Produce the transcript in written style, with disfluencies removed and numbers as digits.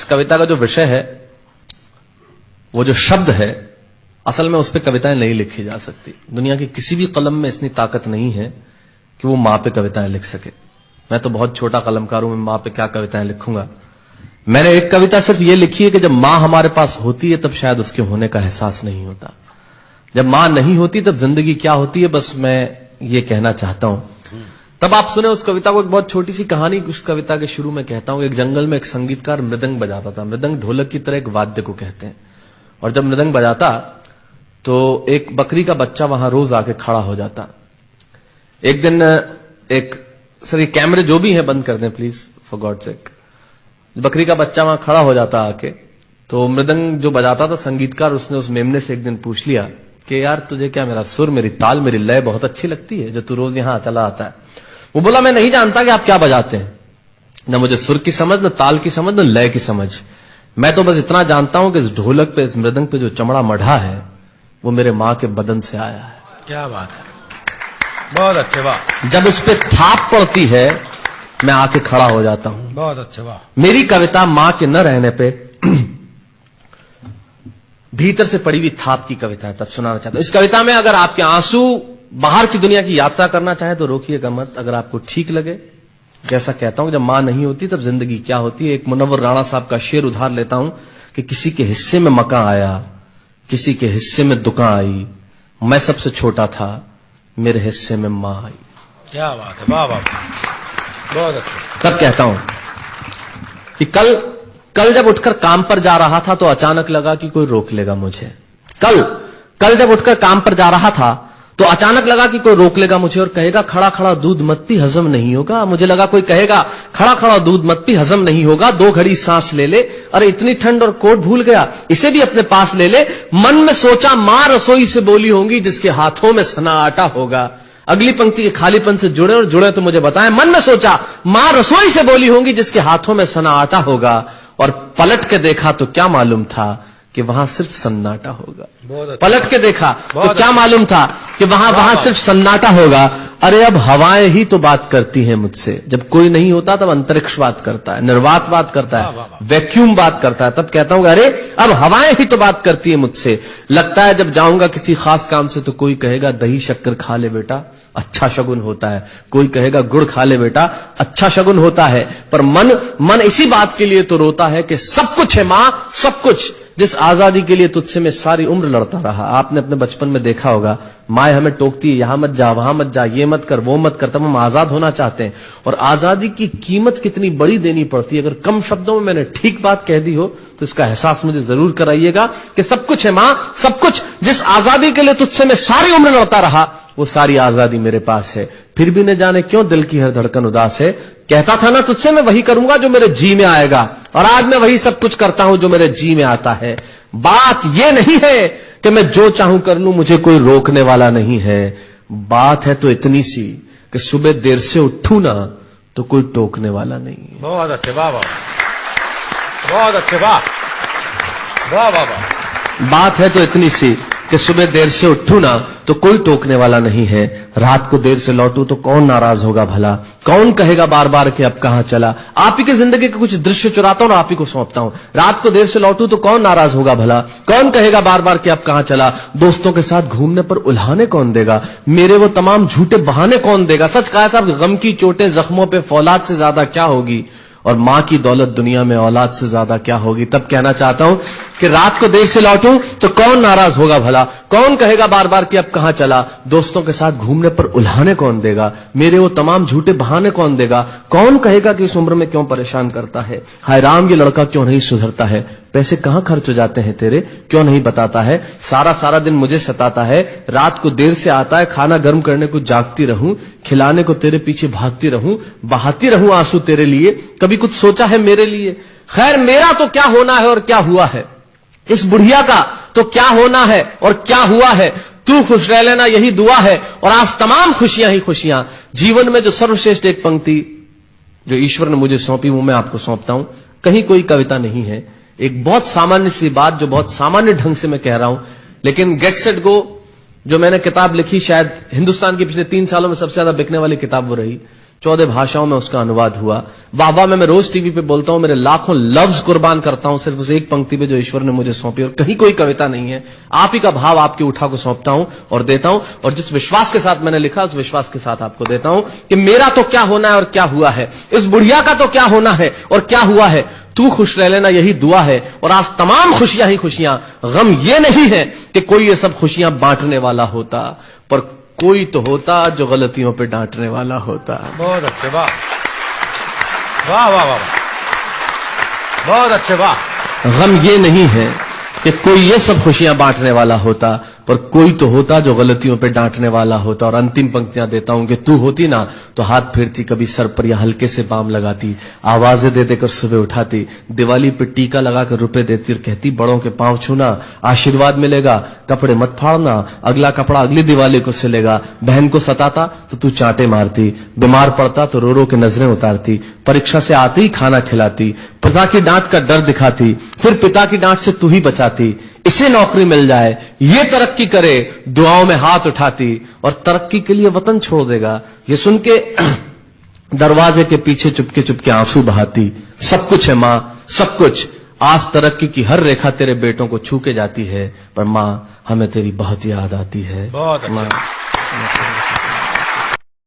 इस कविता का जो विषय है, वो जो शब्द है, असल में उस पर कविताएं नहीं लिखी जा सकती। दुनिया की किसी भी कलम में इतनी ताकत नहीं है कि वो मां पे कविताएं लिख सके। मैं तो बहुत छोटा कलमकार हूं, मैं मां पे क्या कविताएं लिखूंगा। मैंने एक कविता सिर्फ ये लिखी है कि जब मां हमारे पास होती है तब शायद उसके होने का एहसास नहीं होता। जब मां नहीं होती तब जिंदगी क्या होती है, बस मैं ये कहना चाहता हूं। तब आप सुने उस कविता को। एक बहुत छोटी सी कहानी उस कविता के शुरू में कहता हूं। एक जंगल में एक संगीतकार मृदंग बजाता था। मृदंग ढोलक की तरह एक वाद्य को कहते हैं। और जब मृदंग बजाता तो एक बकरी का बच्चा वहां रोज आके खड़ा हो जाता। एक दिन सर ये कैमरे जो भी हैं बंद कर दें प्लीज, फॉर गॉड सेक। बकरी का बच्चा वहां खड़ा हो जाता आके, तो मृदंग जो बजाता था संगीतकार, उसने उस मेमने से एक दिन पूछ लिया कि यार तुझे क्या मेरा सुर, मेरी ताल, मेरी लय बहुत अच्छी लगती है जो तू रोज यहां चला आता है। वो बोला मैं नहीं जानता कि आप क्या बजाते हैं, न मुझे सुर की समझ, न ताल की समझ, न लय की समझ। मैं तो बस इतना जानता हूं कि इस ढोलक पे, इस मृदंग पे जो चमड़ा मढ़ा है वो मेरे मां के बदन से आया है। क्या बात है, बहुत अच्छे, वाह। जब इस पे थाप पड़ती है मैं आके खड़ा हो जाता हूं। बहुत अच्छे, वाह। मेरी कविता मां के न रहने पे भीतर से पड़ी हुई थाप की कविता है। तब सुनाना चाहता हूं। इस कविता में अगर आपके आंसू बाहर की दुनिया की यात्रा करना चाहे तो रोकिएगा मत। अगर आपको ठीक लगे, जैसा कहता हूं जब मां नहीं होती तब जिंदगी क्या होती है। एक मुनव्वर राणा साहब का शेर उधार लेता हूं कि किसी के हिस्से में मकान आया, किसी के हिस्से में दुकान आई, मैं सबसे छोटा था, मेरे हिस्से में मां आई। क्या बात है, वाह वाह, बहुत अच्छा। तब कहता हूं कि कल जब उठकर काम पर जा रहा था तो अचानक लगा कि कोई रोक लेगा मुझे। कल जब उठकर काम पर जा रहा था तो अचानक लगा कि कोई रोक लेगा मुझे और कहेगा खड़ा खड़ा दूध मत पी, हजम नहीं होगा। मुझे लगा कोई कहेगा खड़ा खड़ा दूध मत पी, हजम नहीं होगा। 2 घड़ी सांस ले ले, अरे इतनी ठंड और कोट भूल गया, इसे भी अपने पास ले ले। मन में सोचा मां रसोई से बोली होंगी जिसके हाथों में सना आटा होगा। अगली पंक्ति के खालीपन से जुड़े और जुड़े तो मुझे बताएं। मन में सोचा मां रसोई से बोली होंगी जिसके हाथों में सना आटा होगा, और पलट के देखा तो क्या मालूम था कि वहां सिर्फ सन्नाटा होगा। पलट के देखा तो क्या मालूम था कि वहां सिर्फ सन्नाटा होगा। अरे अब हवाएं ही तो बात करती हैं मुझसे। जब कोई नहीं होता तब अंतरिक्ष बात करता है, निर्वात बात करता है, वैक्यूम बात करता है। तब कहता हूं अरे अब हवाएं ही तो बात करती है मुझसे। लगता है जब जाऊंगा किसी खास काम से तो कोई कहेगा दही शक्कर खा ले बेटा, अच्छा शगुन होता है। कोई कहेगा गुड़ खा ले बेटा, अच्छा शगुन होता है। पर मन इसी बात के लिए तो रोता है कि सब कुछ है मां, सब कुछ, जिस आजादी के लिए तुझसे मैं सारी उम्र लड़ता रहा। आपने अपने बचपन में देखा होगा, माए हमें टोकती है, यहां मत जा, वहां मत जा, ये मत कर, वो मत कर। तब हम आजाद होना चाहते हैं। और आजादी की कीमत कितनी बड़ी देनी पड़ती है। अगर कम शब्दों में मैंने ठीक बात कह दी हो तो इसका एहसास मुझे जरूर कराइएगा कि सब कुछ है मां, सब कुछ, जिस आजादी के लिए तुझसे मैं सारी उम्र लड़ता रहा वो सारी आजादी मेरे पास है। फिर भी न जाने क्यों दिल की हर धड़कन उदास है। कहता था ना तुझसे मैं वही करूंगा जो मेरे जी में आएगा, और आज मैं वही सब कुछ करता हूं जो मेरे जी में आता है। बात यह नहीं है कि मैं जो चाहूं कर लूं, मुझे कोई रोकने वाला नहीं है। बात है तो इतनी सी कि सुबह देर से उठूं ना तो कोई टोकने वाला नहीं है। बहुत अच्छे, वाह वाह, बहुत अच्छे, वाह वाह वाह वाह। बात है तो इतनी सी कि सुबह देर से उठूं ना तो कोई टोकने वाला नहीं है। रात को देर से लौटूं तो कौन नाराज होगा भला, कौन कहेगा बार बार कि अब कहां चला। आप ही के जिंदगी के कुछ दृश्य चुराता हूं और आप ही को सौंपता हूं। रात को देर से लौटूं तो कौन नाराज होगा भला, कौन कहेगा बार बार कि अब कहां चला। दोस्तों के साथ घूमने पर उल्हाने कौन देगा, मेरे वो तमाम झूठे बहाने कौन देगा। सच कहा साहब, गम की चोटें जख्मों पे फौलाद से ज्यादा क्या होगी, और मां की दौलत दुनिया में औलाद से ज्यादा क्या होगी। तब कहना चाहता हूं कि रात को देर से लौटूं तो कौन नाराज होगा भला, कौन कहेगा बार बार कि अब कहां चला। दोस्तों के साथ घूमने पर उल्हाने कौन देगा, मेरे वो तमाम झूठे बहाने कौन देगा। कौन कहेगा कि इस उम्र में क्यों परेशान करता है। हाय राम, ये लड़का क्यों नहीं सुधरता है। पैसे कहां खर्च हो जाते हैं तेरे, क्यों नहीं बताता है। सारा दिन मुझे सताता है। रात को देर से आता है, खाना गर्म करने को जागती रहूं, खिलाने को तेरे पीछे भागती रहूं, बहाती रहूं आंसू तेरे लिए। कभी कुछ सोचा है मेरे लिए। खैर मेरा तो क्या होना है और क्या हुआ है, इस बुढ़िया का तो क्या होना है और क्या हुआ है। तू खुश रह लेना यही दुआ है, और आज तमाम खुशियां ही खुशियां। जीवन में जो सर्वश्रेष्ठ एक पंक्ति जो ईश्वर ने मुझे सौंपी वो मैं आपको सौंपता हूं। कहीं कोई कविता नहीं है, एक बहुत सामान्य सी बात जो बहुत सामान्य ढंग से मैं कह रहा हूं। लेकिन गेट सेट गो जो मैंने किताब लिखी, शायद हिंदुस्तान के पिछले 3 सालों में सबसे ज्यादा बिकने वाली किताब वो रही, 14 भाषाओं में उसका अनुवाद हुआ। वाह वाह में मैं रोज टीवी पे बोलता हूं, मेरे लाखों लफ्ज कुर्बान करता हूं सिर्फ उस एक पंक्ति पे जो ईश्वर ने मुझे सौंपी, और कहीं कोई कविता नहीं है, आप ही का भाव आपकी उठा को सौंपता हूं और देता हूं। और जिस विश्वास के साथ मैंने लिखा उस विश्वास के साथ आपको देता हूं कि मेरा तो क्या होना है और क्या हुआ है, इस बुढ़िया का तो क्या होना है और क्या हुआ है, तू खुश रह लेना यही दुआ है। और आज तमाम खुशियां ही खुशियां, गम ये नहीं है कि कोई ये सब खुशियां बांटने वाला होता, पर कोई तो होता जो गलतियों पे डांटने वाला होता। बहुत अच्छे, वाह वाह वाह वाह, बहुत अच्छे, वाह। गम ये नहीं है कि कोई ये सब खुशियां बांटने वाला होता, पर कोई तो होता जो गलतियों पे डांटने वाला होता। और अंतिम पंक्तियां देता हूं कि तू होती ना तो हाथ फेरती कभी सर पर या हल्के से बाम लगाती, आवाजें दे देकर सुबह उठाती, दिवाली पे टीका लगाकर रुपए देती और कहती बड़ों के पांव छूना आशीर्वाद मिलेगा, कपड़े मत फाड़ना अगला कपड़ा अगली दिवाली को सिलेगा। बहन को सताता तो तू चांटे मारती, बीमार पड़ता तो रो रो के नजरें उतारती, परीक्षा से आते ही खाना खिलाती, पिता की डांट का डर दिखाती, फिर पिता की डांट से तू ही बचाती, इसे नौकरी मिल जाए ये तरक्की करे दुआओं में हाथ उठाती, और तरक्की के लिए वतन छोड़ देगा ये सुन के दरवाजे के पीछे चुपके चुपके आंसू बहाती। सब कुछ है मां, सब कुछ, आज तरक्की की हर रेखा तेरे बेटों को छू के जाती है, पर मां हमें तेरी बहुत याद आती है। बहुत अच्छा।